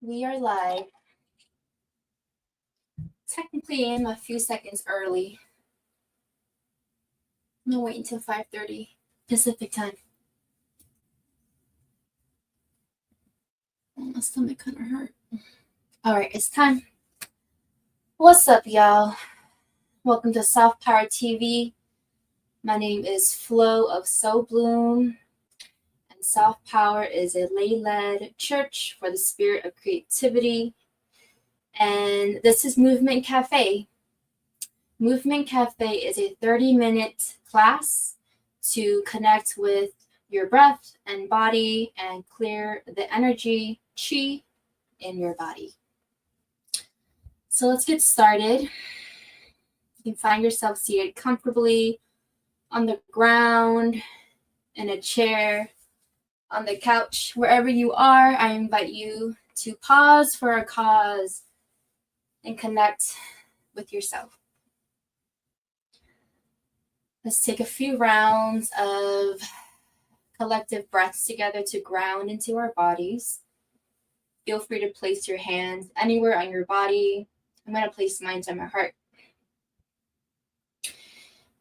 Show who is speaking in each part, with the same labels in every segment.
Speaker 1: We are live. Technically, I'm a few seconds early. I'm gonna wait until 5:30 Pacific time. My stomach kind of hurt. All right, it's time. What's up, y'all? Welcome to Soft Power TV. My name is Flo of Blume, and Soft Power is a lay-led church for the spirit of creativity. And this is Movement Cafe. Movement Cafe is a 30-minute class to connect with your breath and body and clear the energy, chi, in your body. So let's get started. You can find yourself seated comfortably on the ground, in a chair, on the couch, wherever you are. I invite you to pause for a cause and connect with yourself. Let's take a few rounds of collective breaths together to ground into our bodies. Feel free to place your hands anywhere on your body. I'm going to place mine on my heart.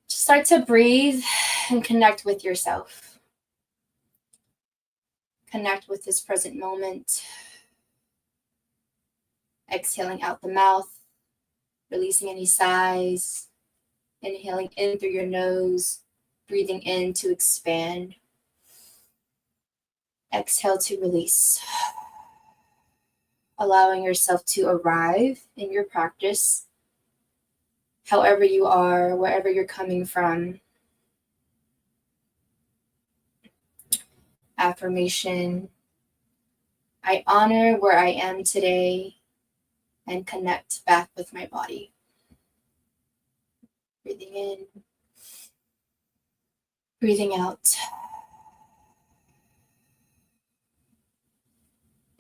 Speaker 1: Just start to breathe and connect with yourself. Connect with this present moment. Exhaling out the mouth, releasing any sighs. Inhaling in through your nose, breathing in to expand. Exhale to release. Allowing yourself to arrive in your practice, however you are, wherever you're coming from. Affirmation. I honor where I am today and connect back with my body. Breathing in, breathing out.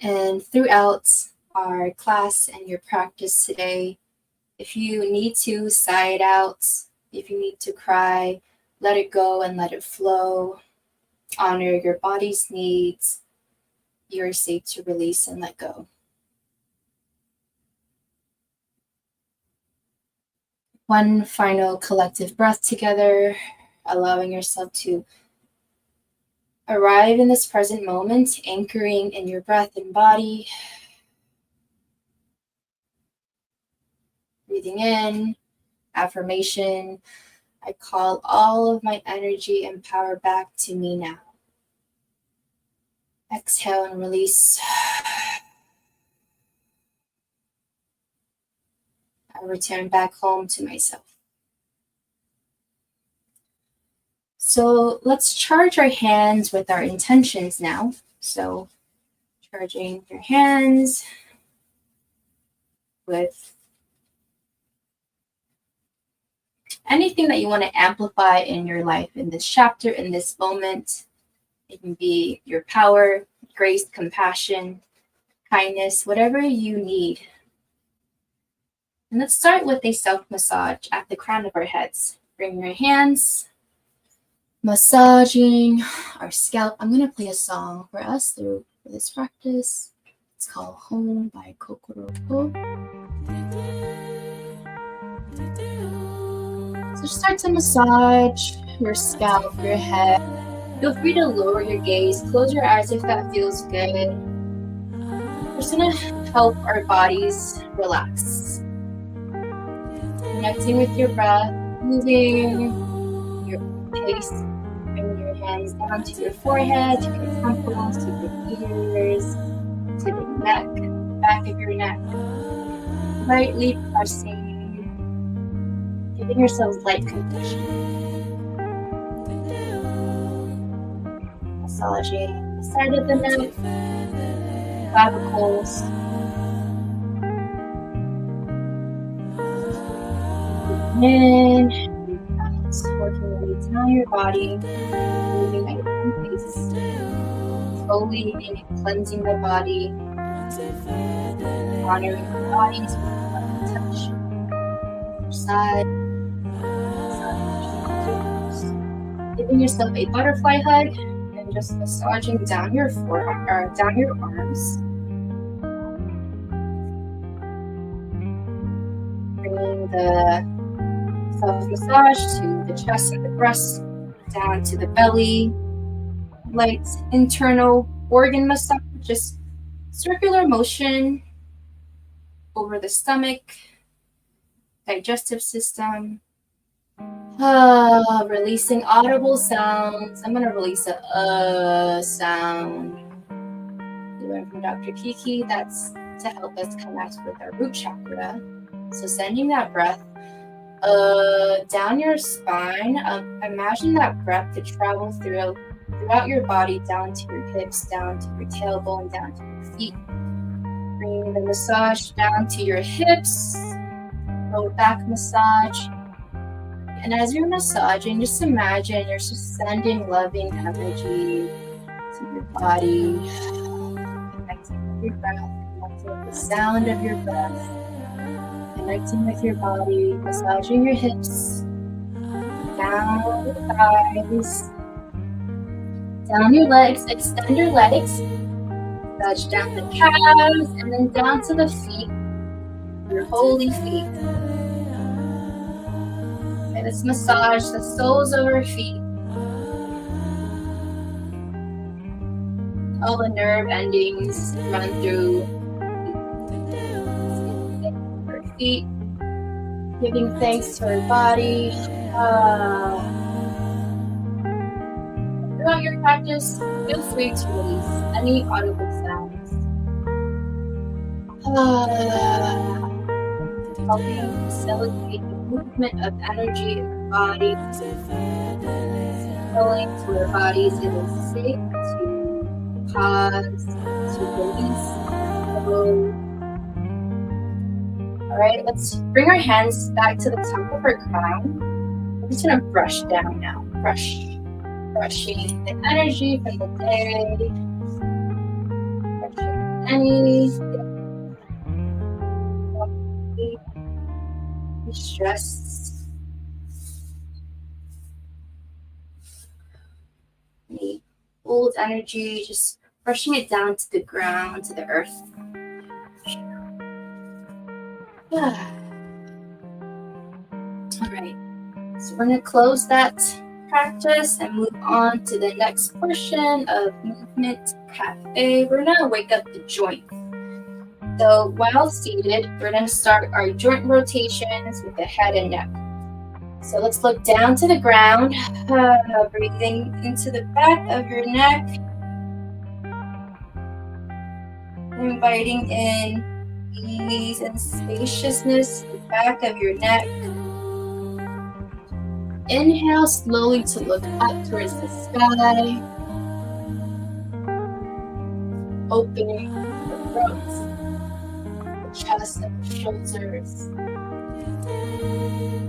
Speaker 1: And throughout our class and your practice today, if you need to sigh it out, if you need to cry, let it go and let it flow. Honor your body's needs. You're safe to release and let go. One final collective breath together, allowing yourself to arrive in this present moment, anchoring in your breath and body. Breathing in, affirmation. I call all of my energy and power back to me now. Exhale and release. I return back home to myself. So let's charge our hands with our intentions now. So charging your hands with anything that you want to amplify in your life in this chapter, in this moment. It can be your power, grace, compassion, kindness, whatever you need. And let's start with a self-massage at the crown of our heads. Bring your hands, massaging our scalp. I'm going to play a song for us through this practice. It's called Home by Kokoro. So start to massage your scalp, your head. Feel free to lower your gaze. Close your eyes if that feels good. We're just going to help our bodies relax. Connecting with your breath, moving your pace, bringing your hands down to your forehead, to your temples, to your ears, to the neck, back of your neck. Lightly pressing, giving yourselves light compression. Massaging the side of the neck, clavicles. In, out, working your way down your body, moving at your own pace, slowly cleansing the body, honoring the bodies with touch. Your side, giving yourself a butterfly hug and just massaging down your forearm or down your arms. the self-massage to the chest and the breast, down to the belly, light internal organ massage, just circular motion over the stomach, digestive system. Releasing audible sounds. I'm gonna release a sound. We learned from Dr. Kiki. That's to help us connect with our root chakra. So sending that breath down your spine. Imagine that breath to travel throughout your body, down to your hips, down to your tailbone, down to your feet. Bringing the massage down to your hips. Low back massage. And as you're massaging, just imagine you're just sending loving energy to your body, connecting with your breath, connecting with the sound of your breath, connecting with your body, massaging your hips, down the thighs, down your legs, extend your legs, massage down the calves, and then down to the feet, your holy feet. Okay, let's massage the soles of our feet. All the nerve endings run through our feet, giving thanks to our body. Throughout your practice, feel free to release any audible sounds. Helping facilitate the movement of energy in our body, signaling to our bodies it is safe to pause, to release, All right, let's bring our hands back to the top of our crown. We're just gonna brush down now. Brushing the energy from the day. Brushing any stress. Any old energy, just brushing it down to the ground, to the earth. All right, so we're gonna close that practice and move on to the next portion of Movement Cafe. We're gonna wake up the joints. So while seated, we're gonna start our joint rotations with the head and neck. So let's look down to the ground, breathing into the back of your neck, inviting in ease and spaciousness to the back of your neck. Inhale slowly to look up towards the sky, opening the throat, the chest, and the shoulders.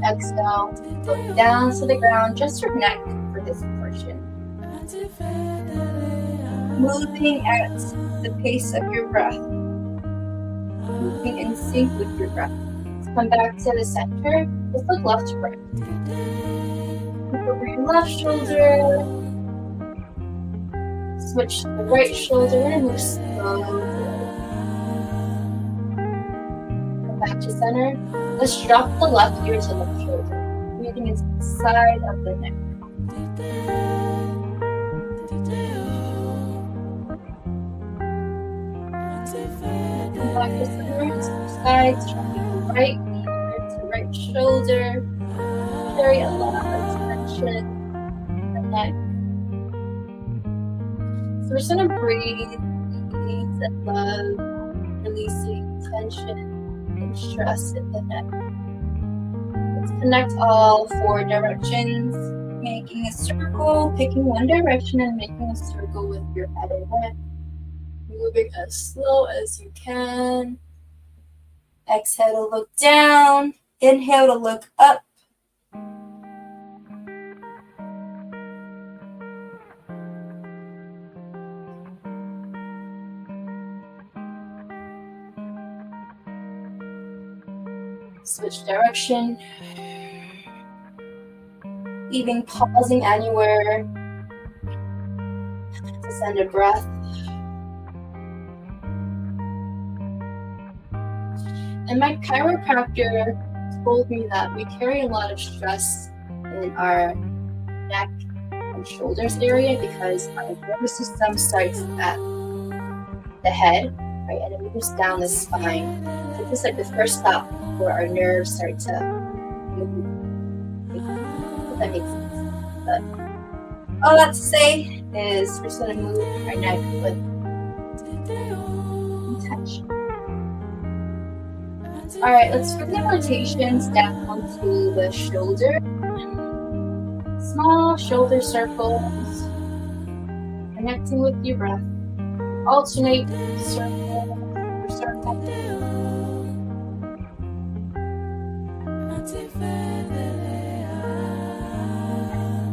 Speaker 1: Exhale, look down to the ground, just your neck for this portion. Moving at the pace of your breath, moving in sync with your breath. Let's come back to the center. Let's look left to right. Look over your left shoulder. Switch to the right shoulder and move slowly. Come back to center. Let's drop the left ear to the left shoulder. Breathing into the side of the neck. Come back to center, to the sides, dropping the right ear to right shoulder. Carry a lot of tension in the neck. So we're just gonna breathe, ease and love, releasing tension and stress in the neck. Let's connect all four directions, making a circle, picking one direction and making a circle with your head and neck. Moving as slow as you can. Exhale to look down. Inhale to look up. Switch direction. Even pausing anywhere to send a breath. And my chiropractor told me that we carry a lot of stress in our neck and shoulders area because our nervous system starts at the head, right, and it moves down the spine. So this is like the first stop where our nerves start to move. If that makes sense. But all that to say is we're just going to move our neck with intention. All right, let's bring the rotations down to the shoulder. Small shoulder circles, connecting with your breath. Alternate circle for circle.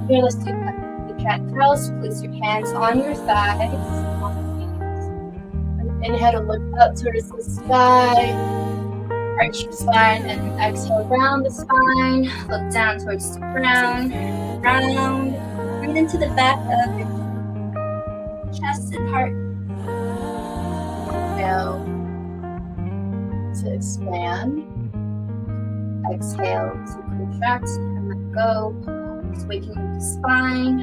Speaker 1: Here, let's do the cat cows. Place your hands on your thighs. Inhale to look up towards the sky. Arch your spine and exhale round the spine. Look down towards the ground. Round. Breathe into the back of your chest and heart. Inhale to expand. Exhale to contract and let go. Just waking up the spine.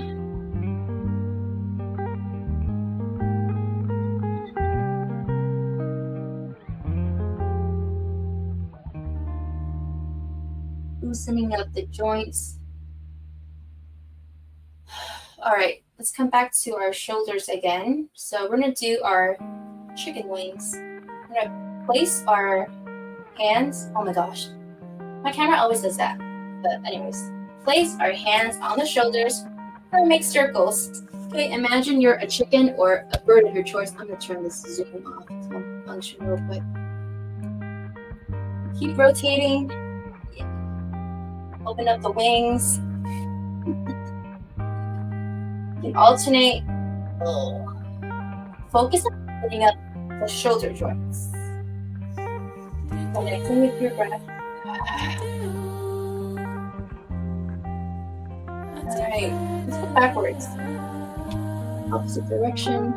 Speaker 1: Loosening up the joints. All right, let's come back to our shoulders again. So we're gonna do our chicken wings. We're gonna place our hands, oh my gosh, my camera always does that. But anyways, place our hands on the shoulders. We're gonna make circles. Okay, imagine you're a chicken or a bird of your choice. I'm gonna turn this zoom off to function real quick. Keep rotating. Open up the wings. You can alternate. Focus on putting up the shoulder joints. Connecting with your breath. Alright, let's go backwards. Opposite direction.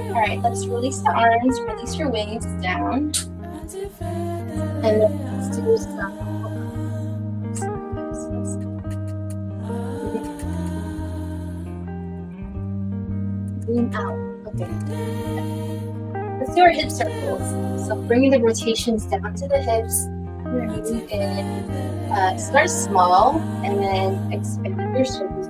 Speaker 1: Alright, let's release the arms, release your wings down. And then let's do some. Lean out. Okay. Let's do our hip circles. So bringing the rotations down to the hips. We're moving in. Start small and then expand your circles.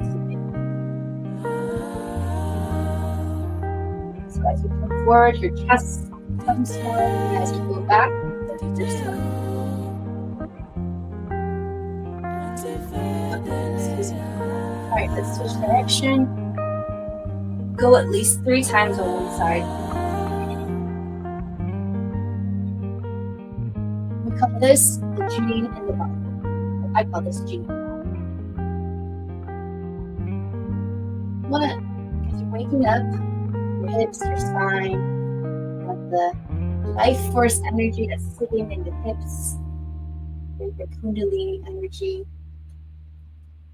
Speaker 1: So as you come forward, your chest comes forward. And as you go back, your stomach. Excuse me. Alright, let's switch direction. Go at least 3 times on one side. We call this the gene in the bottom. I call this gene. What? As you're waking up, your hips, your spine, you have the life force energy that's sitting in the hips, your kundalini energy,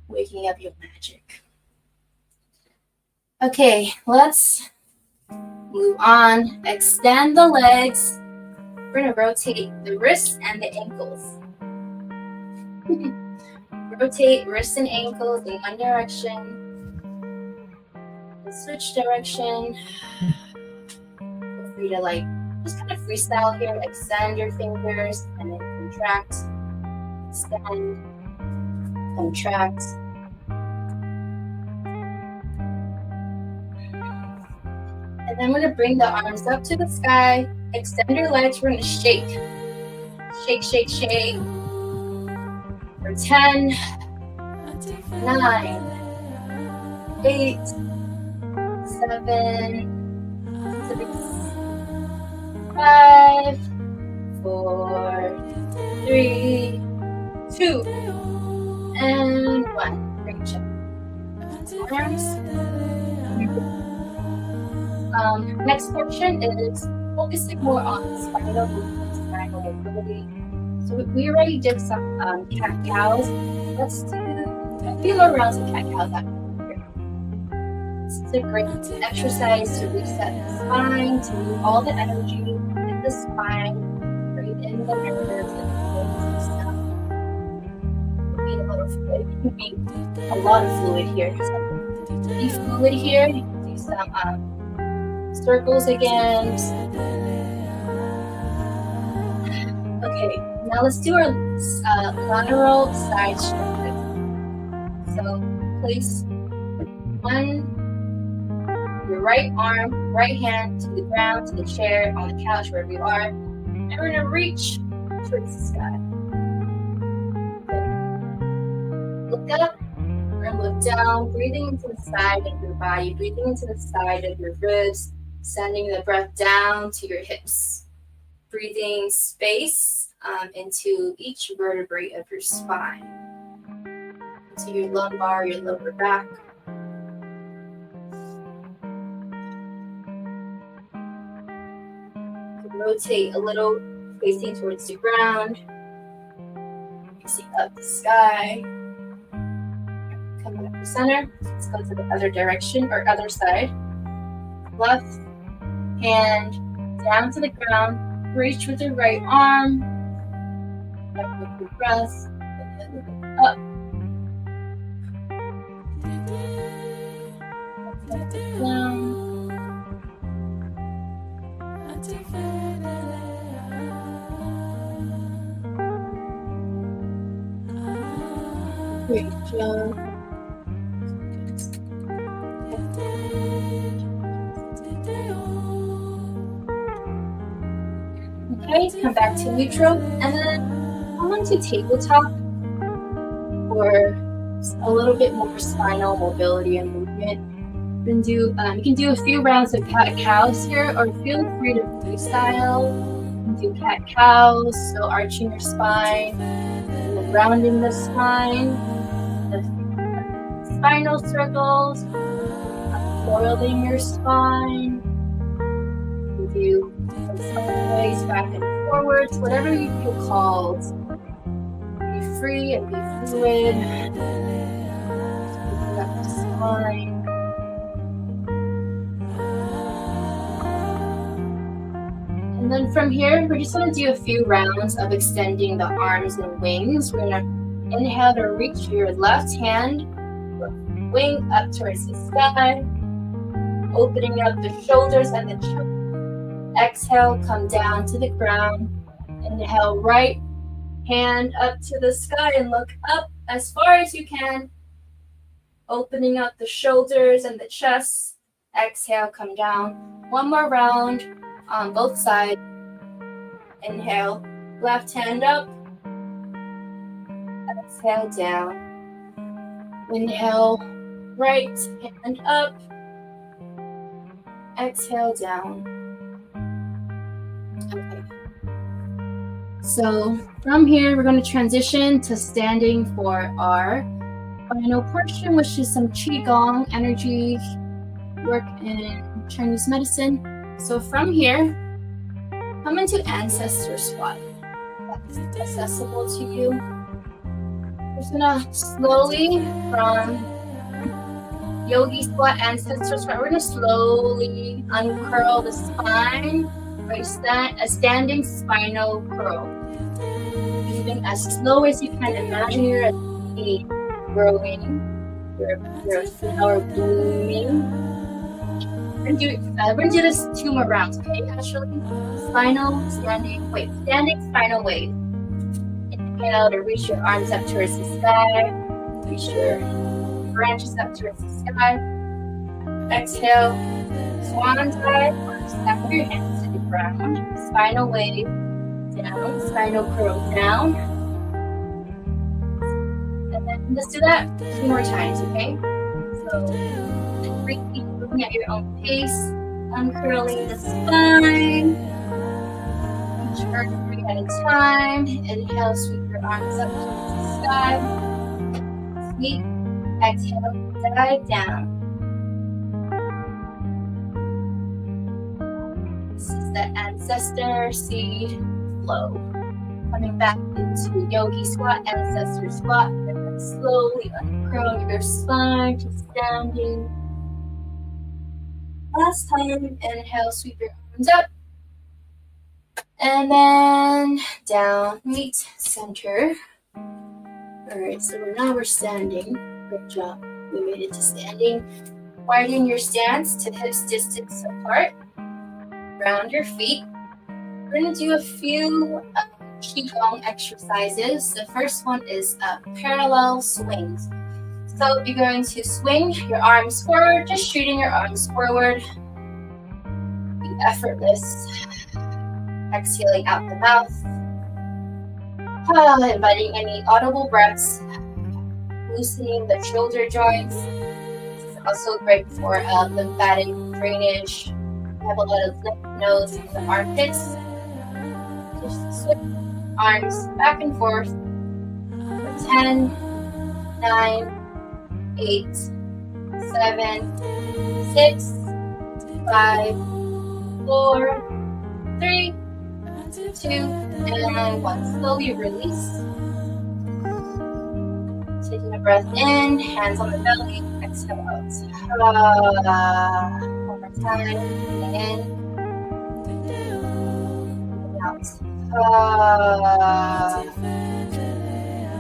Speaker 1: waking up your magic. Okay, let's move on. Extend the legs. We're going to rotate the wrists and the ankles. Rotate wrists and ankles in one direction. Switch direction. Feel free to just kind of freestyle here. Extend your fingers and then contract. Extend, contract. And then we're going to bring the arms up to the sky. Extend your legs. We're going to shake. Shake, shake, shake. For 10, 9, 8, 7, 6, 5, 4, 3, 2, and 1. Great job. Arms. Next portion is focusing more on spinal movement, spinal mobility. So we already did some cat-cows. Let's do a few more rounds of cat-cows after here. This is a great exercise to reset the spine, to move all the energy in the spine. Breathe in the nerves and the system. Be a little fluid. It can be a lot of fluid here. So be fluid here. You can do some circles again. Okay, now let's do our lateral side stretches. So place your right arm, right hand to the ground, to the chair, on the couch, wherever you are, and we're gonna reach towards the sky. Okay. Look up, we're gonna look down, breathing into the side of your body, breathing into the side of your ribs, sending the breath down to your hips. Breathing space into each vertebrae of your spine, into your lumbar, your lower back. You can rotate a little, facing towards the ground, facing up the sky. Coming up the center. Let's go to the other direction or other side. Left hand down to the ground. Reach with your right arm. Up with your breath. Up. Down. Great job. Okay, come back to neutral, and then on to tabletop for a little bit more spinal mobility and movement. You can do a few rounds of cat-cows here, or feel free to freestyle. You can do cat-cows, so arching your spine, and then rounding the spine, the spinal circles, coiling your spine. You can do sideways, back and forwards, whatever you feel called. Be free and be fluid. Just up the spine. And then from here, we're just going to do a few rounds of extending the arms and wings. We're going to inhale to reach your left hand, wing up towards the sky, opening up the shoulders and the chest. Exhale, come down to the ground. Inhale, right hand up to the sky and look up as far as you can. Opening up the shoulders and the chest. Exhale, come down. One more round on both sides. Inhale, left hand up. Exhale, down. Inhale, right hand up. Exhale, down. Okay. So from here, we're going to transition to standing for our final portion, which is some Qigong energy work in Chinese medicine. So from here, come into ancestor squat. That's accessible to you. We're just going to slowly from yogi squat, ancestor squat, we're going to slowly uncurl the spine. A standing spinal curl. Moving as slow as you can. Imagine you're a seed growing, you're a flower blooming. We're gonna do this 2 more rounds, okay? Actually, standing spinal wave. Inhale to reach your arms up towards the sky. Reach your branches up towards the sky. Exhale, swan dive, or step your hands to the ground. Spinal wave down, spinal curl down. And then let's do that 2 more times, okay? So keep moving at your own pace, uncurling the spine. Each vertebrae at a time. Inhale, sweep your arms up towards the sky. Sweep, exhale, dive down. This is the ancestor seed flow. Coming back into yogi squat, ancestor squat, and then slowly uncurl your spine to standing. Last time, inhale, sweep your arms up. And then down, meet center. Alright, so now we're standing. Good job. We made it to standing. Widen your stance to hips distance apart. Ground your feet. We're going to do a few Qigong exercises. The first one is parallel swings. So you're going to swing your arms forward, just shooting your arms forward. Be effortless. Exhaling out the mouth. Inviting any audible breaths. Loosening the shoulder joints. This is also great for lymphatic drainage. You have a lot of lymph nodes in the armpits. Just swing arms back and forth for 10, 9, 8, 7, 6, 5, 4, 3, 2, and 1. Slowly release. Taking a breath in, hands on the belly, exhale out. One more time, breathing in, breathing out.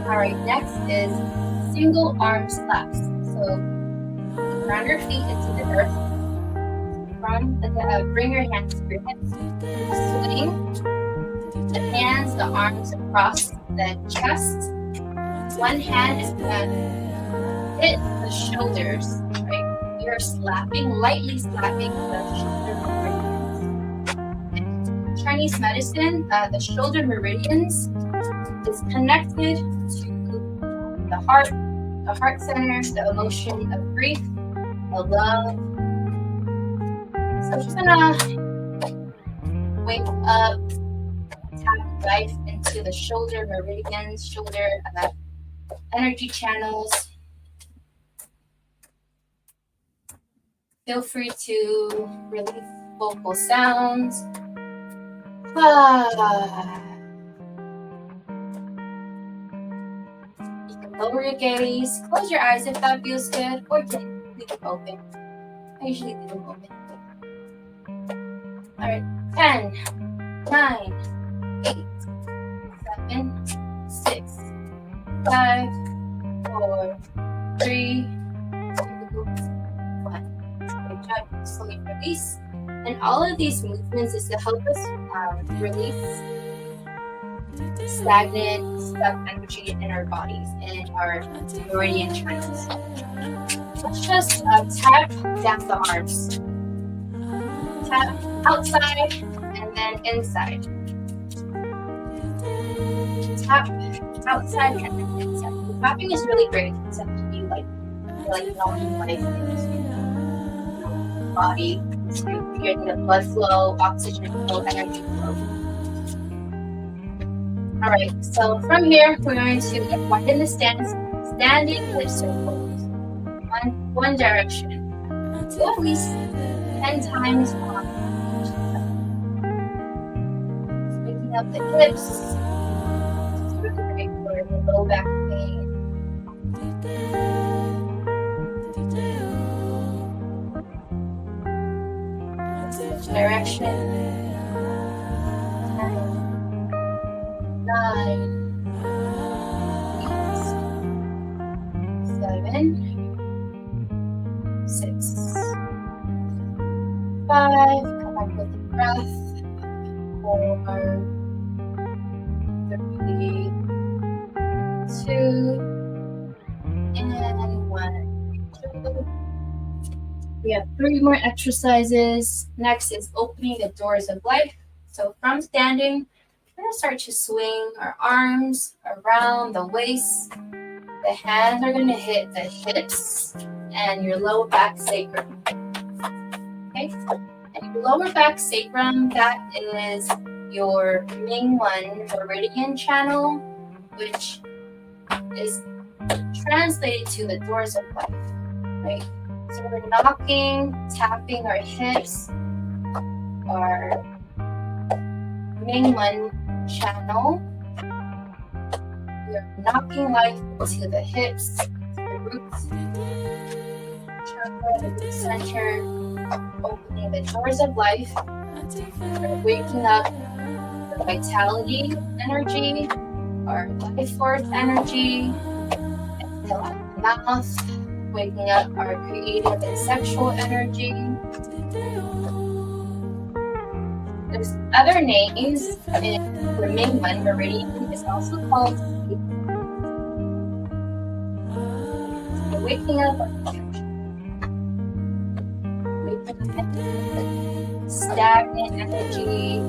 Speaker 1: Alright, next is single arm slaps. So ground your feet into the earth. Bring your hands to your hips. Swing the hands, the arms across the chest. One hand is going to hit the shoulders, right? You're lightly slapping the shoulder meridians. Chinese medicine, the shoulder meridians is connected to the heart center, the emotion of grief, the love. So I'm just gonna wake up, tap life into the shoulder meridians, shoulder energy channels. Feel free to release vocal sounds. You can lower your gaze, close your eyes if that feels good, or just leave them open. I usually leave them open. Alright, 10, 9, 8, 7, 6, 5, 4, 3, 2, 1. Good job. Slowly release. And all of these movements is to help us release stagnant, stuck energy in our bodies and our meridian channels. Let's just tap down the arms. Tap outside and then inside. Tap outside and then inside. The tapping is really great to help you like knowing life into your body, to creating the blood flow, oxygen flow, energy flow. Alright, so from here we're going to widen the stance, standing hip circles. One direction. So at least 10 times on each side. Waking up the hips. This is really great for the low back pain. Switch direction. 10, 9, 8, 7, 6, 5, come back with the breath. 4, 3, 2, and 1. We have 3 more exercises. Next is opening the doors of life. So from standing, we're going to start to swing our arms around the waist. The hands are going to hit the hips and your lower back sacrum. Okay? And your lower back sacrum, that is your Ming One meridian channel, which is translated to the doors of life, right? So we're knocking, tapping our hips, our Ming One channel. We're knocking life into the hips, the roots, chakra, the root center. opening the doors of life. We're waking up our vitality energy, our life force energy. Exhale out the mouth, waking up our creative and sexual energy. There's other names. The main one, meridian, is also called waking up stagnant energy,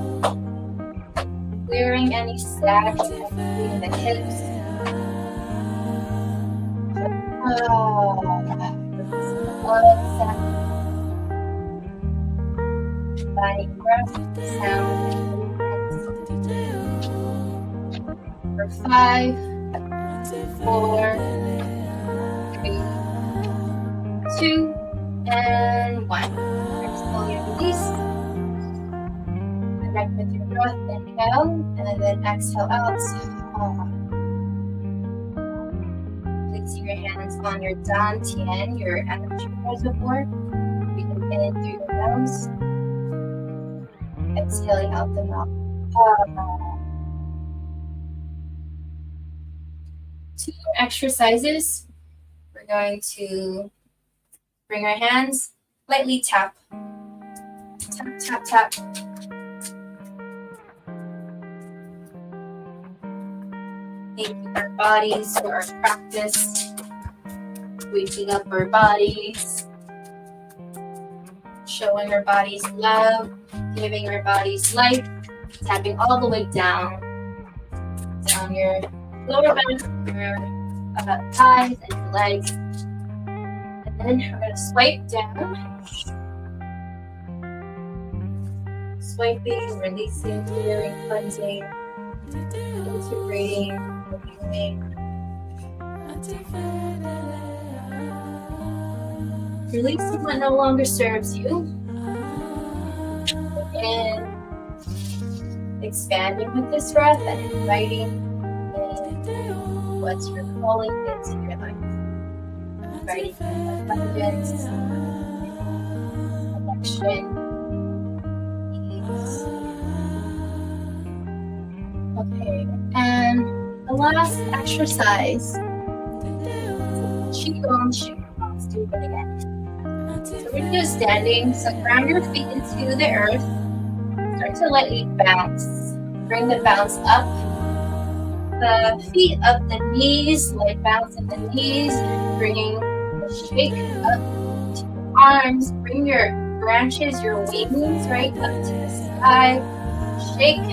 Speaker 1: clearing any stagnant energy in the hips. Finding breath, sound, for 5, 4, 3, 2, and 1. Exhale, release. Connect with your breath. Inhale, and then exhale out. Placing your hands on your dantian, your energy reservoir. Breathing in through your nose. Exhaling out the mouth. 2 exercises. We're going to bring our hands, lightly tap. Tap, tap, tap. Thanking our bodies for our practice. Waking up our bodies. Showing our bodies love. Giving our bodies life. Tapping all the way down. Down your lower back, your thighs and your legs. And then we're going to swipe down. Swiping, releasing, clearing, cleansing, integrating, reviewing. Releasing what no longer serves you. And expanding with this breath and inviting in what you're calling into your life. Inviting in abundance, connection, ease. Okay, and the last exercise, Qigong Shu. Let's do it again. So we're just standing, so ground your feet into the earth. Start to lightly bounce. Bring the bounce up the feet, up the knees, light bounce in the knees. Bringing the shake up to your arms. Bring your branches, your wings, right up to the sky. Shake.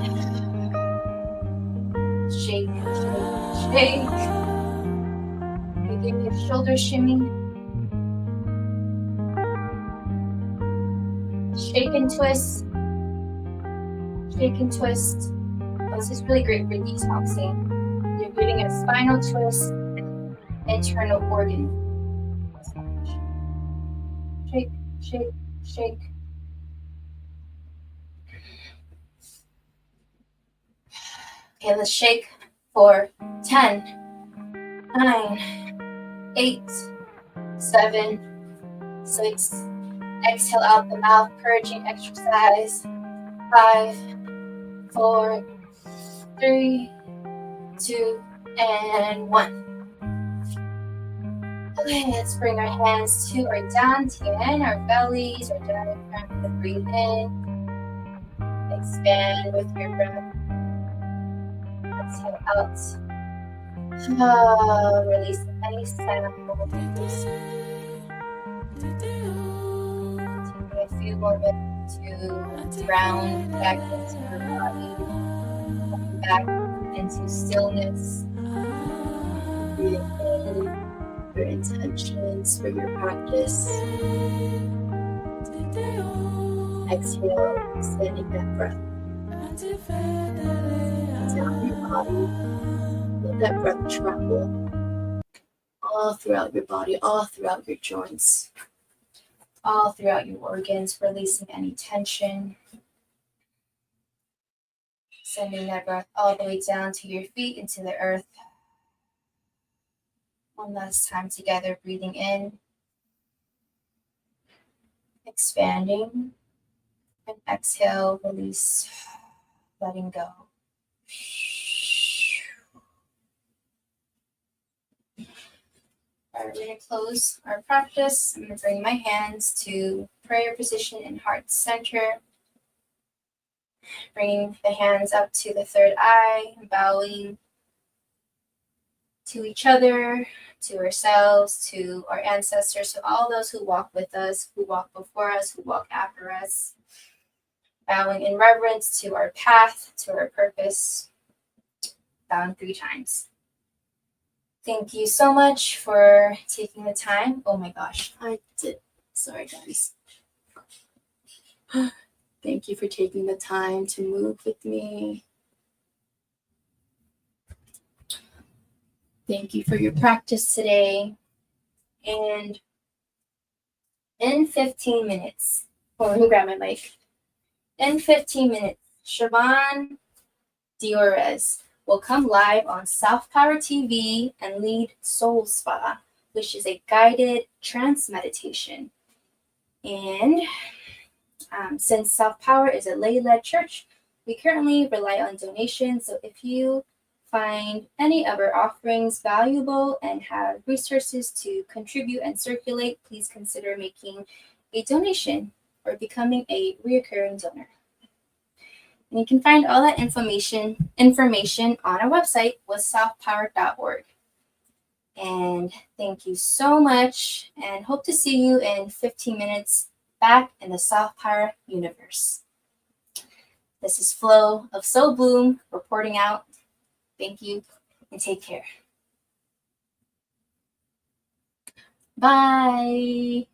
Speaker 1: Shake, shake, shake. You give your shoulder shimmy. Shake and twist. Shake and twist. Oh, this is really great for detoxing. You're getting a spinal twist, internal organ. Shake, shake, shake. Okay, let's shake for 10, 9, 8, 7, 6. Exhale out the mouth, purging exercise. 5, 4, 3, 2, and 1. Okay, let's bring our hands to our dantian, our bellies, our diaphragm. Breathe in. Expand with your breath. Exhale out. Release any sound. Take a few moments to ground back into your body, coming back into stillness. Breathing in your intentions for your practice. Exhale, extending that breath down your body. Let that breath travel all throughout your body, all throughout your joints, all throughout your organs, releasing any tension. Sending that breath all the way down to your feet, into the earth. One last time together, breathing in. expanding, and exhale, release, letting go. All right, we're going to close our practice. I'm going to bring my hands to prayer position in heart center. Bringing the hands up to the third eye, bowing to each other, to ourselves, to our ancestors, to all those who walk with us, who walk before us, who walk after us. Bowing in reverence to our path, to our purpose. Bowing 3 times. Thank you so much for taking the time. Oh my gosh, I did. Sorry, guys. Thank you for taking the time to move with me. Thank you for your practice today. And in 15 minutes, let me grab my mic. In 15 minutes, Siobhan Diorez will come live on South Power TV and lead Soul Spa, which is a guided trance meditation. And since South Power is a lay-led church, we currently rely on donations. So if you find any of our offerings valuable and have resources to contribute and circulate, please consider making a donation or becoming a reoccurring donor. And you can find all that information on our website, southpower.org. And thank you so much, and hope to see you in 15 minutes back in the South Power universe. This is Flo of So Blume reporting out. Thank you, and take care. Bye.